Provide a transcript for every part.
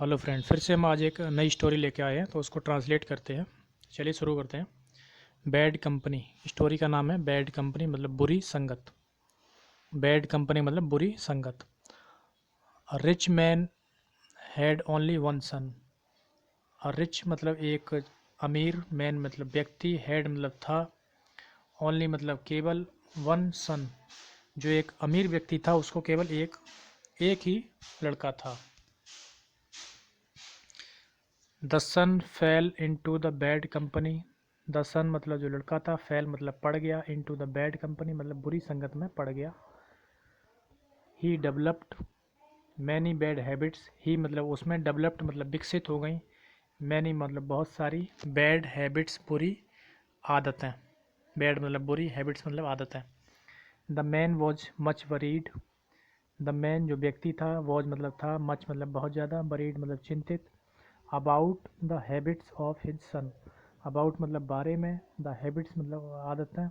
Hello friend, फिर से हम आज एक नई स्टोरी लेके आए हैं तो उसको ट्रांसलेट करते हैं। चलिए शुरू करते हैं। बैड कंपनी, स्टोरी का नाम है बैड कंपनी मतलब बुरी संगत। बैड कंपनी मतलब बुरी संगत। A rich man had only one son. A rich मतलब एक अमीर, मैन मतलब व्यक्ति, हैड मतलब था, ओनली मतलब केवल, वन सन जो एक अमीर व्यक्ति था उसको केवल एक एक ही लड़का था। The son fell into the bad company. The son मतलब जो लड़का था, फेल मतलब पड़ गया, इनटू द बैड कंपनी मतलब बुरी संगत में पड़ गया। He developed many bad habits. ही मतलब उसमें डेवलप्ड मतलब विकसित हो गई, मैनी मतलब बहुत सारी, बैड हैबिट्स बुरी आदतें। बैड मतलब बुरी, हैबिट्स मतलब आदतें। The man was much worried. The man जो व्यक्ति था, वॉज मतलब था, मच मतलब बहुत ज़्यादा, वरीड मतलब चिंतित, about the habits of his son. About मतलब बारे में, द हैबिट्स मतलब आदतें,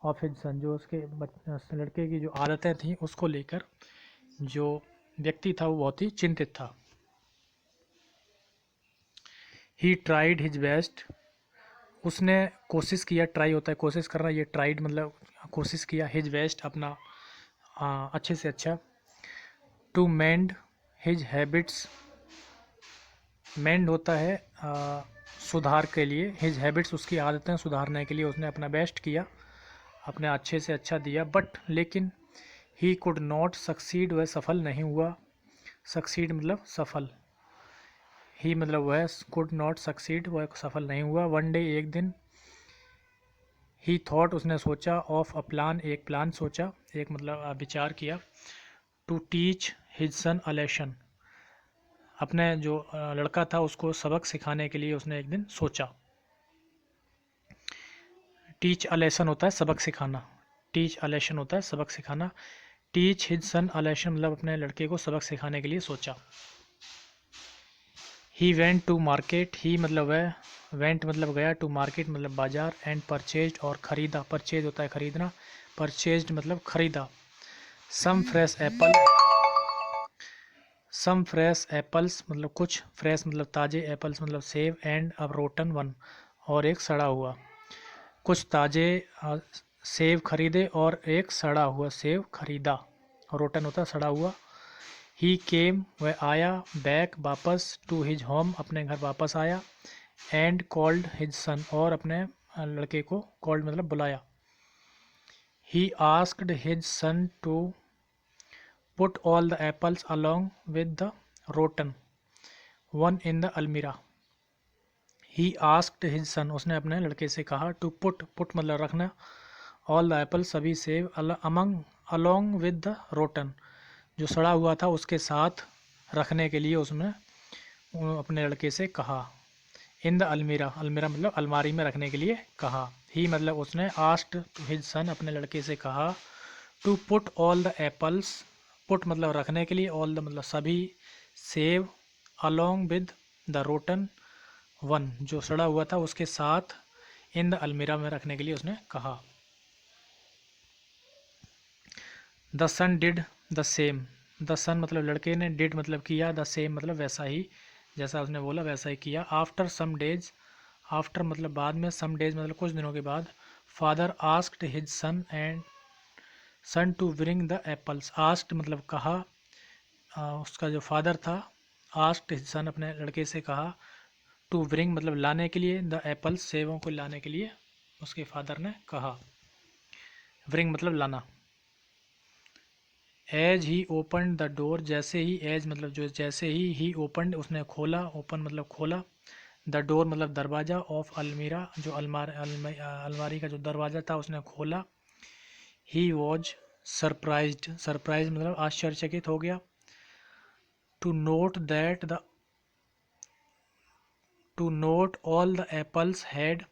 ऑफ हिज सन जो उसके लड़के की जो आदतें थीं उसको लेकर जो व्यक्ति था वो बहुत ही चिंतित था। He tried his best. उसने कोशिश किया, ट्राई होता है कोशिश करना, ये ट्राइड मतलब कोशिश किया, हिज बेस्ट अपना अच्छे से अच्छा, टू मेंड हिज हैबिट्स। मेंड होता है सुधार के लिए, हिज हैबिट्स उसकी आदतें सुधारने के लिए उसने अपना बेस्ट किया, अपने अच्छे से अच्छा दिया, बट लेकिन ही कुड नॉट सक्सीड, वह सफल नहीं हुआ। सक्सीड मतलब सफल, ही मतलब वह कुड नॉट सक्सीड वह सफल नहीं हुआ। वन डे एक दिन, ही थॉट उसने सोचा, ऑफ अ प्लान एक प्लान सोचा, एक मतलब विचार किया, to teach his son a lesson. अपने जो लड़का था उसको सबक सिखाने के लिए उसने एक दिन सोचा। टीच अ लेसन होता है सबक सिखाना, टीच अ लेसन होता है सबक सिखाना। Teach his son a lesson मतलब अपने लड़के को सबक सिखाने के लिए सोचा। He went to market. He मतलब वह, वेंट मतलब गया, टू मार्केट मतलब बाजार, एंड परचेज्ड और ख़रीदा, परचेज होता है ख़रीदना, परचेज्ड मतलब ख़रीदा। Some fresh apple, some fresh apples मतलब कुछ, फ्रेश मतलब ताज़े, एप्पल्स मतलब सेब, एंड अब रोटन वन और एक सड़ा हुआ। कुछ ताज़े सेब खरीदे और एक सड़ा हुआ सेब खरीदा, रोटन होता सड़ा हुआ। ही केम वह आया, बैक वापस, टू हिज होम अपने घर वापस आया, एंड कॉल्ड हिज सन और अपने लड़के को, कॉल्ड मतलब बुलाया। He asked his son to put all the apples along with the rotten one in the अलमीरा। ही आस्क्ड हिज सन उसने अपने लड़के से कहा, टू पुट, पुट मतलब रखना, ऑल द एप्पल सभी सेब, among along with the rotten जो सड़ा हुआ था उसके साथ रखने के लिए उसने अपने लड़के से कहा। इन द अलमीरा, अलमीरा मतलब अलमारी में रखने के लिए कहा। ही मतलब उसने, आस्क्ड हिज सन अपने लड़के से कहा, to put all the apples, put मतलब रखने के लिए, ऑल द मतलब सभी सेब, along with the rotten one जो सड़ा हुआ था उसके साथ, इन द अलमीरा में रखने के लिए उसने कहा। The son did the same. The son मतलब लड़के ने, डिड मतलब किया, द सेम मतलब वैसा ही, जैसा उसने बोला वैसा ही किया। आफ्टर सम डेज, आफ्टर मतलब बाद में, सम डेज मतलब कुछ दिनों के बाद, father asked his son and son to bring the apples. Asked मतलब कहा, उसका जो फादर था, आस्क्ड हिज सन अपने लड़के से कहा, टू ब्रिंग मतलब लाने के लिए, द एप्पल्स सेबों को लाने के लिए उसके फादर ने कहा। ब्रिंग मतलब लाना। As he open the door, जैसे ही, एज मतलब जो, जैसे ही ओपन उसने खोला, ओपन मतलब खोला, द डोर मतलब दरवाज़ा, ऑफ अलमीरा जो अलमारी का जो दरवाज़ा था उसने खोला। ही वॉज सरप्राइज्ड, सरप्राइज मतलब आश्चर्यचकित हो गया। To note that the, to note all the apples had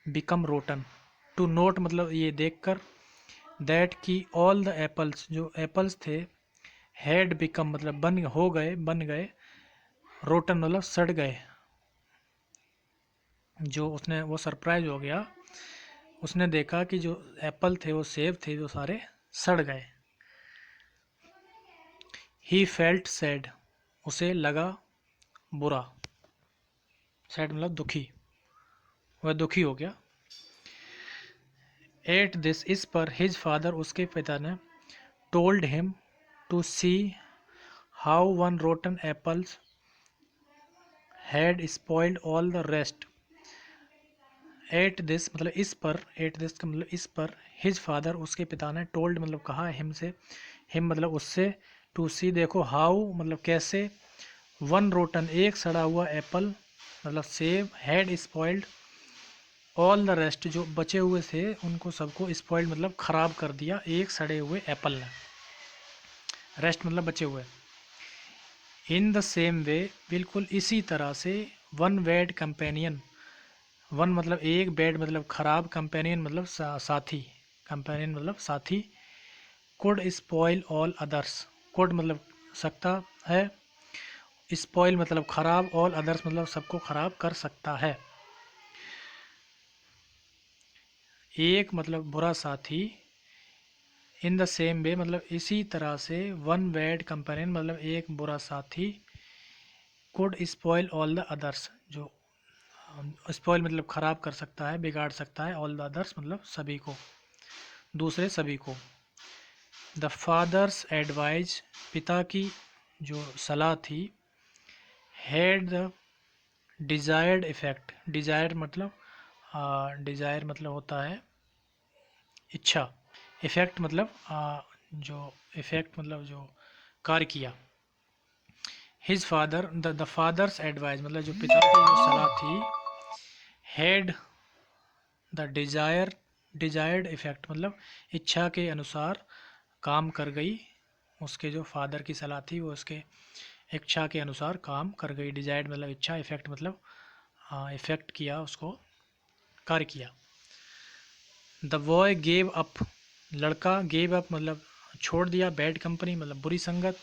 become rotten. To note मतलब ये देखकर, दैट की ऑल द एप्पल्स जो एप्पल्स थे, हैड बिकम मतलब बन हो गए, बन गए, रोटन मतलब सड़ गए। जो उसने वो सरप्राइज हो गया, उसने देखा कि जो एप्पल थे वो सेब थे वो सारे सड़ गए। ही फेल्ट सैड, उसे लगा बुरा, सैड मतलब दुखी, वह दुखी हो गया। एट दिस, इस पर, हिज फादर, उसके पिता ने, told him to see how one rotten apples had spoiled all the rest. At this मतलब इस पर, एट दिस का मतलब इस पर, हिज फादर, उसके पिता ने, टोल्ड मतलब कहा, हिम से, हिम मतलब उससे, टू सी देखो, हाउ मतलब कैसे, वन रोटन एक सड़ा हुआ एप्पल मतलब सेब, had spoiled all the rest जो बचे हुए थे उनको सबको, स्पॉइल्ड मतलब ख़राब कर दिया एक सड़े हुए एप्पल ने, रेस्ट मतलब बचे हुए। इन द सेम वे बिल्कुल इसी तरह से, वन बैड कंपेनियन, वन मतलब एक, बैड मतलब ख़राब, कंपेनियन मतलब साथी, कंपेनियन मतलब साथी, could spoil all others, could मतलब सकता है, स्पॉइल मतलब ख़राब, ऑल अदर्स मतलब सबको ख़राब कर सकता है। एक मतलब बुरा साथी, इन द सेम वे मतलब इसी तरह से, वन बैड कंपेनियन मतलब एक बुरा साथी, could spoil all the others जो स्पॉइल मतलब ख़राब कर सकता है, बिगाड़ सकता है, ऑल द अदर्स मतलब सभी को, दूसरे सभी को। द फादर्स एडवाइज, पिता की जो सलाह थी, had the desired effect, desire मतलब डिज़ायर मतलब होता है इच्छा, इफ़ेक्ट मतलब जो इफ़ेक्ट मतलब जो कार्य किया। His father, the father's advice मतलब जो पिता की जो सलाह थी, हैड द डिजायर्ड इफ़ेक्ट मतलब इच्छा के अनुसार काम कर गई, उसके जो फादर की सलाह थी वो उसके इच्छा के अनुसार काम कर गई। डिजायर्ड मतलब इच्छा, इफ़ेक्ट मतलब इफ़ेक्ट किया, उसको कार्य किया। द बॉय गेव अप, लड़का, गेव अप मतलब छोड़ दिया, बैड कंपनी मतलब बुरी संगत,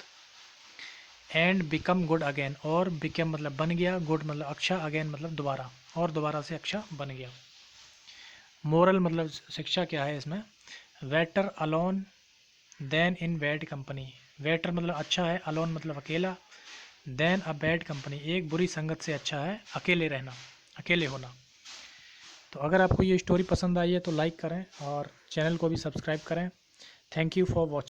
एंड बिकम गुड अगेन, और बिकम मतलब बन गया, गुड मतलब अच्छा, अगेन मतलब दोबारा, और दोबारा से अच्छा बन गया। मोरल मतलब शिक्षा क्या है इसमें, better alone than in bad company, better मतलब अच्छा है, अलोन मतलब अकेला, देन अ बैड कंपनी एक बुरी संगत से अच्छा है अकेले रहना, अकेले होना। तो अगर आपको ये स्टोरी पसंद आई है तो लाइक करें और चैनल को भी सब्सक्राइब करें। Thank you for watching.